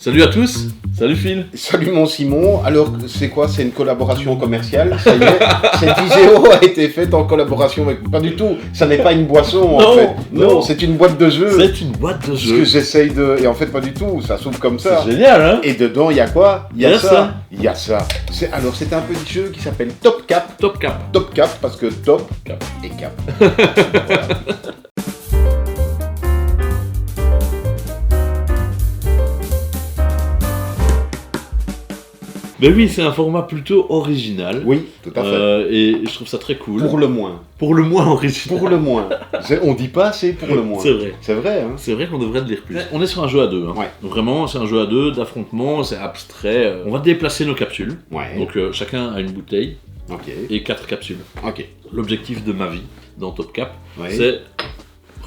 Salut à tous, salut Phil. Salut mon Simon, alors c'est quoi? C'est une collaboration commerciale? Ça y est, cette vidéo a été faite en collaboration avec... Pas du tout, ça n'est pas une boisson en fait. Non, c'est une boîte de jeu. C'est une boîte de jeu. Ce que j'essaye de... Et en fait pas du tout, ça s'ouvre comme ça. C'est génial hein. Et dedans il y a quoi? Il y a ça. Il y a ça. Alors c'est un petit jeu qui s'appelle Top Cap. Top Cap. Top Cap parce que top Cap. et cap. Voilà. Ben oui, c'est un format plutôt original. Oui, tout à fait. Et je trouve ça très cool. Pour le moins. Pour le moins original. Pour le moins. On dit pas assez pour le moins. C'est vrai. C'est vrai, hein. C'est vrai qu'on devrait le dire plus. On est sur un jeu à deux. Hein. Ouais. Vraiment, c'est un jeu à deux, d'affrontement, c'est abstrait. On va déplacer nos capsules. Ouais. Donc chacun a une bouteille Ok. et 4 capsules. Ok. L'objectif de ma vie dans Top Cap, Ouais. c'est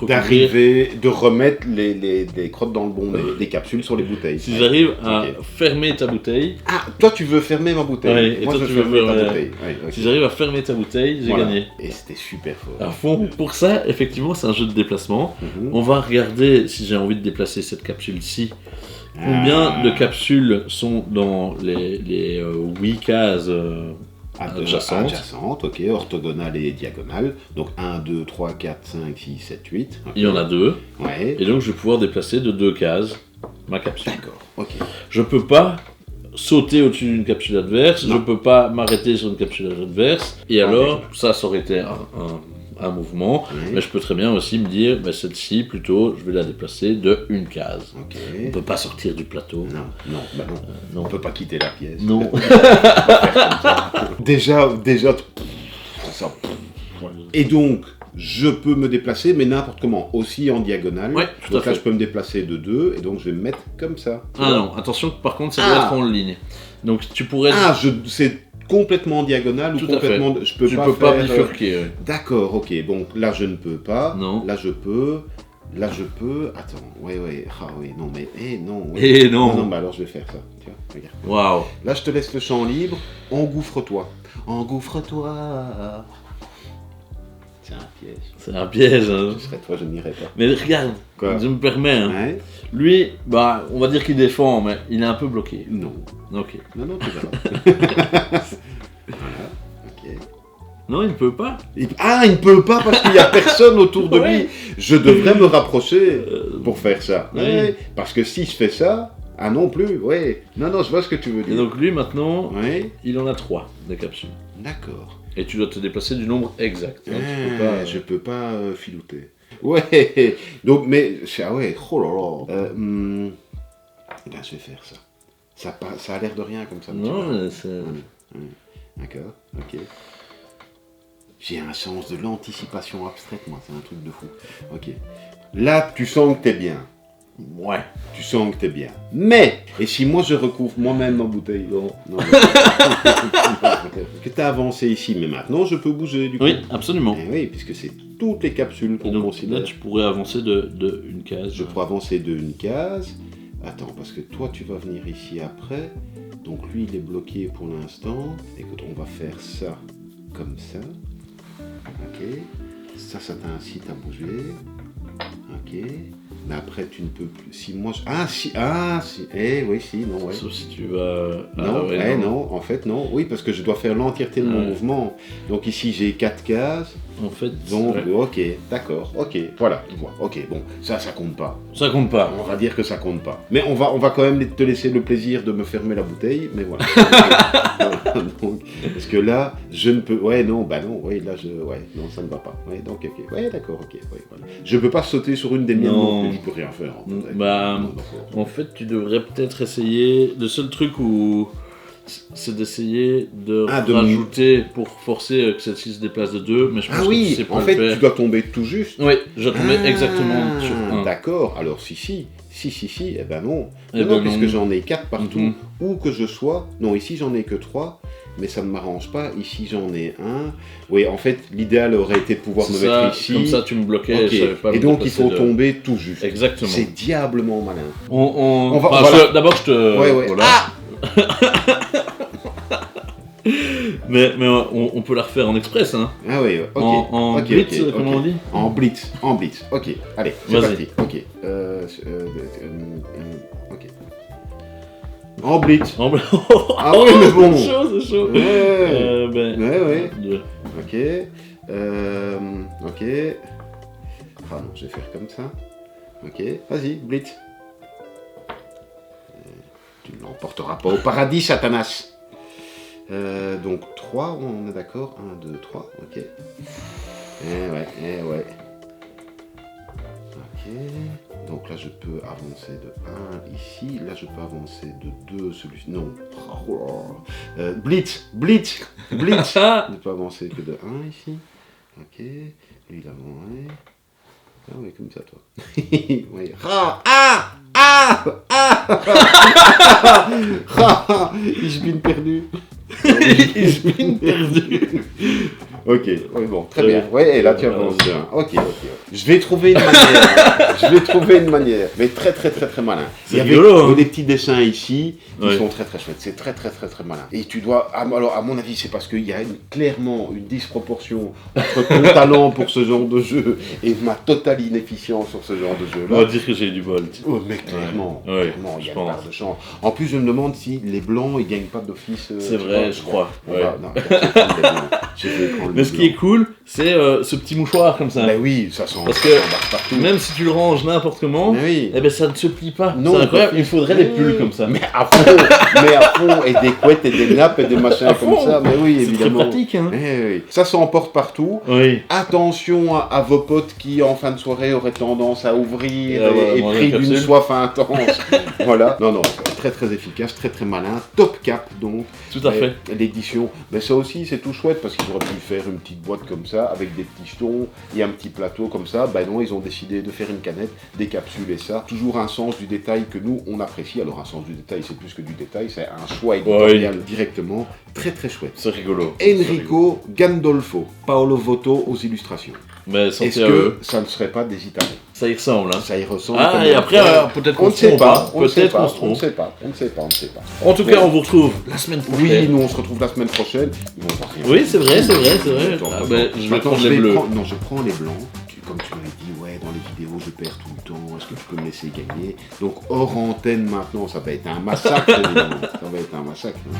D'arriver, de remettre les crottes dans le bon des capsules sur les bouteilles. Si j'arrive à Ok. fermer ta bouteille, Ah, toi tu veux fermer ma bouteille. Ouais, et moi toi, je tu veux veux fermer ta faire, bouteille. Ouais, ok. si j'arrive à fermer ta bouteille, j'ai Voilà. gagné. Et c'était super fort. À fond. Pour ça, effectivement, c'est un jeu de déplacement. Mhm. On va regarder si j'ai envie de déplacer cette capsule-ci. Combien de capsules sont dans les 8 cases adjacentes. Adjacentes, ok, orthogonales et diagonales. Donc 1, 2, 3, 4, 5, 6, 7, 8. Okay. Il y en a 2. Ouais. Et donc, je vais pouvoir déplacer de 2 cases ma capsule. D'accord, ok. Je peux pas sauter au-dessus d'une capsule adverse. Non. Je peux pas m'arrêter sur une capsule adverse. Et alors, ça aurait été un mouvement. Ouais. Mais je peux très bien aussi me dire, bah, celle-ci, plutôt, je vais la déplacer de une case. Ok. On peut pas sortir du plateau. Non, non, bah non. Non. On peut pas quitter la pièce. Non. Déjà, ça. Et donc, je peux me déplacer, mais n'importe comment, aussi en diagonale. Ouais, tout à donc là, fait. je peux me déplacer de 2, et donc je vais me mettre comme ça. Tu Ah vois. non, attention, par contre, ça doit Ah. être en ligne. Donc tu pourrais... C'est complètement en diagonale Tout ou à fait. complètement... Je peux tu pas peux pas faire, bifurquer. Ouais. D'accord, ok. Donc là, je ne peux pas. Non. Là, je peux. Là, je peux. Attends, ouais. Ah oui, non, mais... non. Ouais. Eh non. Non, bah alors je vais faire ça. Tiens, regarde. Waouh. Là, je te laisse le champ libre. Engouffre-toi. Engouffre-toi. C'est un piège. C'est un piège. Hein. Ce serait toi, je n'irais pas. Mais regarde, Quoi? je me permets. Hein. Ouais. Lui, bah, on va dire qu'il défend, mais il est un peu bloqué. Non. Ok. Non, tu verras. Voilà. Ok. Non, il ne peut pas. Il ne peut pas parce qu'il n'y a personne autour de Ouais. lui. Je devrais me rapprocher pour faire ça. oui. Ouais. Parce que si je fais ça, ah non plus, ouais. Non, je vois ce que tu veux Et dire. donc lui, maintenant, Ouais. il en a 3 des capsules. D'accord. Et tu dois te déplacer du nombre exact. Hein, tu peux pas, Je peux pas filouter. Ouais. Donc, mais ah ouais. Oh là là. Là, je vais faire ça. Ça a l'air de rien comme ça. mais tu Non, vois. mais c'est... D'accord. Ok. J'ai un sens de l'anticipation abstraite, moi. C'est un truc de fou. Ok. Là, tu sens que t'es bien. Ouais. Tu sens que t'es bien. Mais, et si moi je recouvre moi-même ma bouteille? Non. Que t'as avancé ici, mais maintenant je peux bouger du coup. Oui, absolument. Eh oui, puisque c'est toutes les capsules Et qu'on donc considère. là, tu pourrais avancer de une case. Je pourrais avancer de une case. Attends, parce que toi tu vas venir ici après. Donc lui il est bloqué pour l'instant. Écoute, on va faire ça comme ça. Ok. Ça t'incite à bouger. Ok. Mais après tu ne peux plus. Si moi je... si. Oui, si, non, ouais. Sauf si tu vas... Non, ouais, non, en fait non. Oui, parce que je dois faire l'entièreté de mon Ouais. mouvement. Donc ici j'ai 4 cases. En fait, Donc, ouais. ok, d'accord, ok, voilà, je vois. Ok, bon, ça compte pas. Ça compte pas. On va dire que ça compte pas. Mais on va quand même te laisser le plaisir de me fermer la bouteille, mais voilà. Donc, parce que là, je ne peux... Ouais, non, là, non, ça ne va pas. Ouais, donc, ok, ouais, d'accord, ok, ouais, voilà. Je peux pas sauter sur une des miennes Non. non plus, je peux rien faire. En fait. Bah, Non, non, en fait, tu devrais peut-être essayer... Le seul truc où... C'est d'essayer de rajouter pour forcer que celle-ci se déplace de 2, mais je pense Ah que tu oui, sais pas en le fait, faire. tu dois tomber tout juste. Oui, je tombais exactement sur 1. D'accord, alors si, eh ben non. Eh non, ben puisque non. j'en ai 4 partout, Mhm. où que je sois. Non, ici j'en ai que 3, mais ça ne m'arrange pas. Ici j'en ai 1. Oui, en fait, l'idéal aurait été de pouvoir me C'est mettre ça, ici. comme ça tu me bloquais, Ok. je savais pas Et me donc il déplacer faut de- tomber tout juste. Exactement. C'est diablement malin. On va- enfin, voilà. d'abord, je te... Ouais. Voilà. Mais on peut la refaire en express, hein. Ah oui, ok. En Ok, blitz, ok, comment ok. on dit? En blitz. Ok, allez, c'est Vas-y. parti. Ok. Ok. En blitz. Ah oui, mais bon. C'est chaud, c'est chaud. Ouais. Ouais. Ok. Ok. Ah non, je vais faire comme ça. Ok, vas-y, blitz. Tu ne l'emporteras pas au paradis, Satanas. Donc 3, on est d'accord. 1, 2, 3, ok. Ouais. Ok. Donc là, je peux avancer de 1 ici. Là, je peux avancer de 2, celui-ci. Non. Blitz. Je peux avancer que de 1 ici. Ok. Lui, il avance. Ah ouais, comme ça, toi. Ouais. Ich bin perdu. Ok, oui, bon, très bien. Ouais, et là tu avances bien. Ok. Je vais trouver une manière. Mais très malin. C'est rigolo, hein. Des petits dessins ici qui Ouais. sont très chouettes. C'est très malin. Et tu dois. Alors, à mon avis, c'est parce qu'il y a clairement une disproportion entre ton talent pour ce genre de jeu et ma totale inefficience sur ce genre de On va jeu-là. dire que j'ai du bol. Oh, mais clairement, Ouais, il y je a pense. une part de chance. En plus, je me demande si les blancs, ils gagnent pas d'office. C'est vrai, je crois. On Ouais. va- non, je vais prendre Mais le ce qui est blanc. cool, c'est ce petit mouchoir comme ça. Ben oui, ça sent. Parce ça que s'embarque partout. Même si tu le ranges n'importe comment, Mais oui. eh ben ça ne se plie pas. Non, C'est incroyable, pas il faudrait fait. des pulls comme ça. Mais à fond, et des couettes et des nappes et des machins À comme fond. ça. Mais oui, C'est très évidemment. pratique, hein. Oui. Ça s'emporte partout. Oui. Attention à vos potes qui, en fin de soirée, auraient tendance à ouvrir Ah ouais, et manger pris une d'une capsule. soif intense. Voilà. Non, très efficace, très malin. Top cap, donc. Tout à fait. L'édition, mais ça aussi, c'est tout chouette parce qu'ils auraient pu faire une petite boîte comme ça, avec des petits jetons et un petit plateau comme ça. Ben non, ils ont décidé de faire une canette, des capsules et ça. Toujours un sens du détail que nous, on apprécie. Alors, un sens du détail, c'est plus que du détail, c'est un choix éditorial directement. Très chouette. C'est rigolo. Enrico Gandolfo, Paolo Voto aux illustrations. Mais Est-ce santé à que eux. ça ne serait pas des Italiens? Ça y ressemble, hein. Ça y ressemble. Ah, quand et même. après, peut-être on qu'on ne se sait trompe, pas. hein. Peut-être qu'on se On ne trompe. sait pas. En tout cas, on vous retrouve la semaine prochaine. Oui, nous on se retrouve la semaine prochaine. Ils vont voir rien. Oui, c'est vrai. Attends. Ah, ben, je vais Maintenant, prendre les bleus. Non, je prends les blancs. Comme tu m'avais dit, ouais, dans les vidéos, je perds tout le temps. Est-ce que tu peux me laisser gagner? Donc, hors antenne maintenant, ça va être un massacre, évidemment. Ça va être un massacre. Hein.